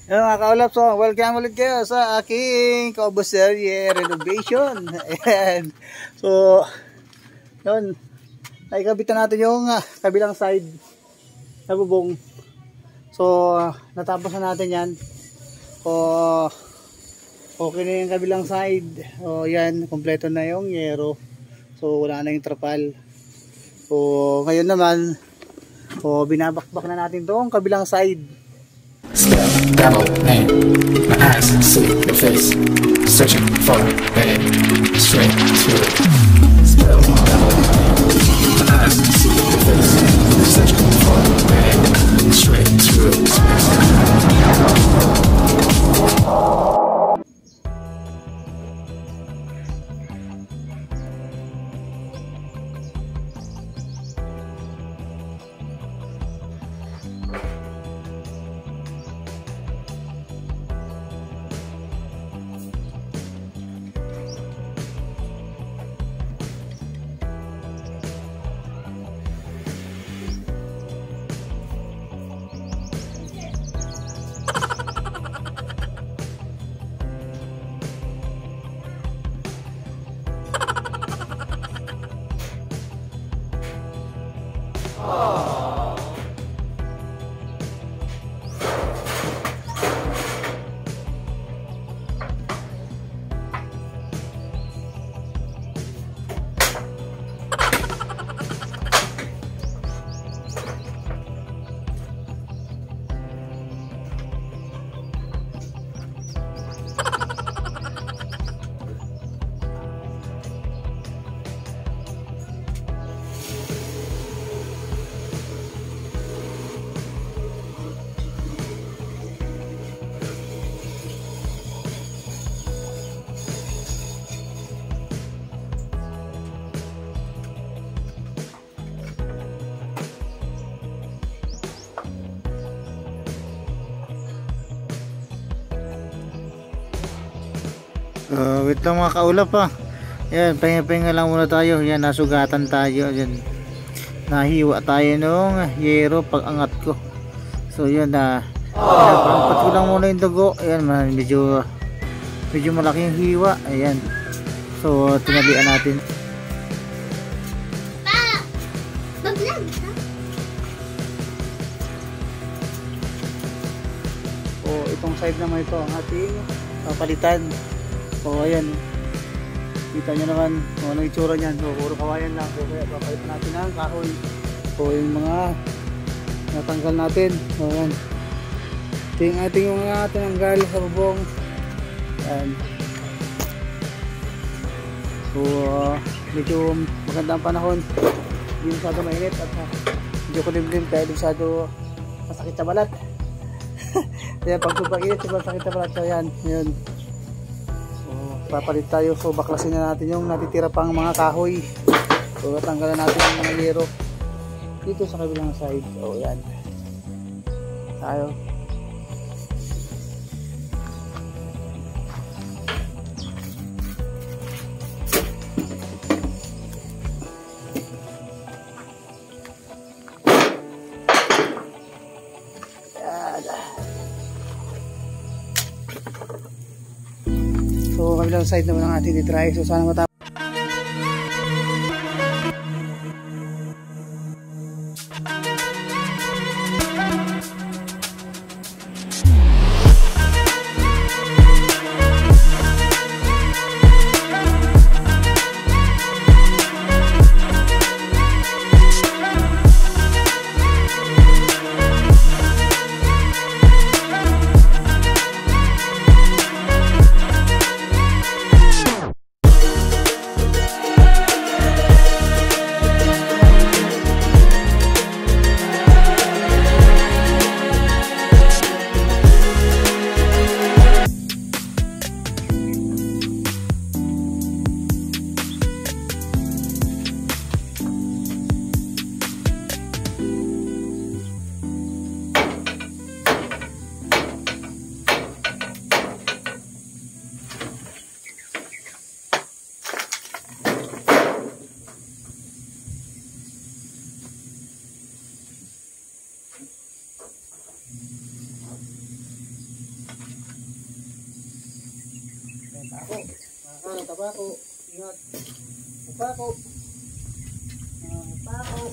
Yung mga kaulap, so welcome ulit kayo sa aking Kauboserye renovation. Ayan. So, yun. Naikabitan natin yung kabilang side na bubong. So, natapos na natin yan. So, okay na yung kabilang side. So, yan. Kompleto na yung yero. So, wala na yung trapal. So, ngayon naman, so, binabakbak na natin tong kabilang side. Spell, devil, name. My eyes see your face. Searching for a straight through. Spell, devil, name. My eyes see your face. Searching for a straight through. Wait lang mga kaulap ha. Yan, pahinga-pahinga lang muna tayo. Yan, nasugatan tayo. Yan, nahiwa tayo nung yero pag angat ko. So yan na, pangpat ko lang muna yung dugo. Ayan, medyo malaking hiwa. Ayan, so tinabihan natin. So itong side naman ito ang ating papalitan. So ayan, kita nyo naman kung anong itsura nyan. So puro kawayan lang. So kaya papalitan natin ang kahoy. So yung mga natanggal natin. So ayan, ito yung ating mga tinanggal sa bubong. Ayan. So medyo maganda ang panahon. Hindi masyado mainit at medyo kulimlim kaya hindi masyado masakit sa balat. Ayan, pag super init sobrang sakit sa balat. So ayan, yun, papalit tayo. So baklasin na natin yung natitira pang mga kahoy. So tanggalan natin yung mga yero dito sa kabilang side. So yan tayo. So kabilang side naman ang ating i-try. So sana matapos. Tabako. Ingat. Tabako. Tabako.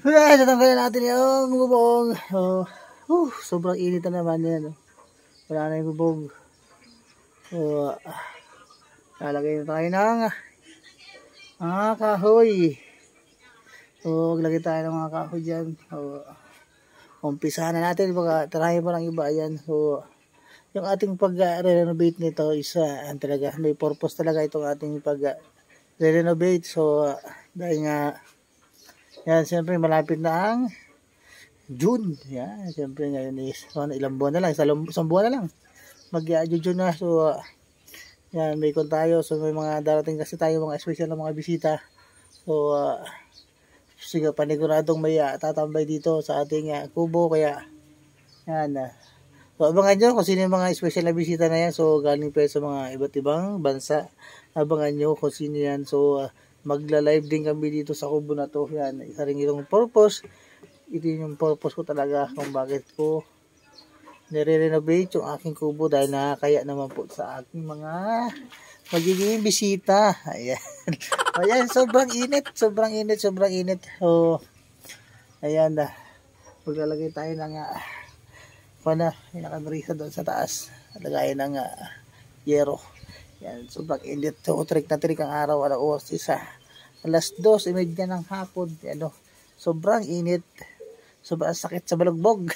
Ayan, natanggalin natin yung bubong. Sobrang init na naman yan. Wala na yung bubong. So, lalagay na tayo ng kahoy. So, maglagay tayo ng mga kahoy dyan. So, umpisahan na natin. Baka tarahin pa ng iba yan. So, yung ating pag-renovate nito is talaga, may purpose talaga itong ating pag-renovate. So, dahil nga, yan, siyempre malapit na ang June. Yan, siyempre ngayon is ilang buwan na lang, isang buwan na lang. Mag-June na. So, yan, may kon tayo. So, may mga darating kasi tayo, mga special na mga bisita. So, sige, paniguradong may tatambay dito sa ating kubo. Kaya, yan. So, abangan nyo kung sino yung mga special na bisita na yan. So, galing pa sa mga iba't ibang bansa. Abangan nyo kung sino yan. So, magla-live din kami dito sa kubo na to. Yan, isa rin itong purpose. Ito yung purpose ko talaga kung bakit ko nire-renovate yung aking kubo dahil nakakaya naman po sa aking mga magiging bisita. Ayan. Ayan, sobrang init. So, ayan na. Maglalagay tayo ng nakabrisa doon sa taas. Lagayin ng yero. Yan, sobrang init. So, trick na trick ang araw. Oras isa. Alas 2:30 ng hapon. Ano, sobrang init. Sobrang sakit sa balugbog.